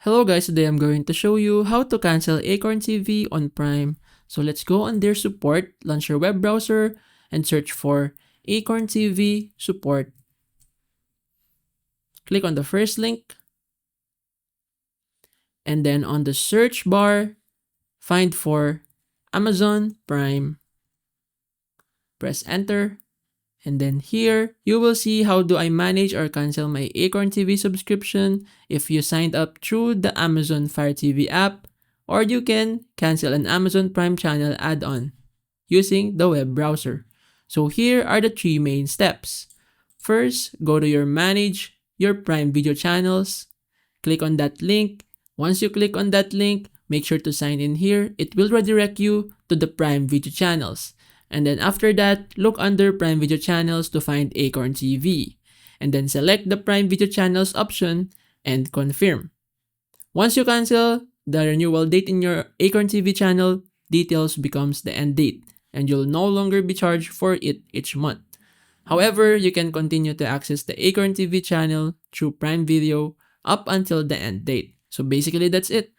Hello guys, today I'm going to show you how to cancel Acorn TV on Prime. So let's go on their support, launch your web browser, and search for Acorn TV support. Click on the first link, and then on the search bar, find for Amazon Prime. Press enter, and then here, you will see how do I manage or cancel my Acorn TV subscription if you signed up through the Amazon Fire TV app, or you can cancel an Amazon Prime channel add-on using the web browser. So here are the 3 main steps. First, go to your Manage Your Prime Video Channels. Click on that link. Once you click on that link, make sure to sign in here. It will redirect you to the Prime Video Channels. And then after that, look under Prime Video Channels to find Acorn TV. And then select the Prime Video Channels option and confirm. Once you cancel, the renewal date in your Acorn TV channel details becomes the end date, and you'll no longer be charged for it each month. However, you can continue to access the Acorn TV channel through Prime Video up until the end date. So basically that's it.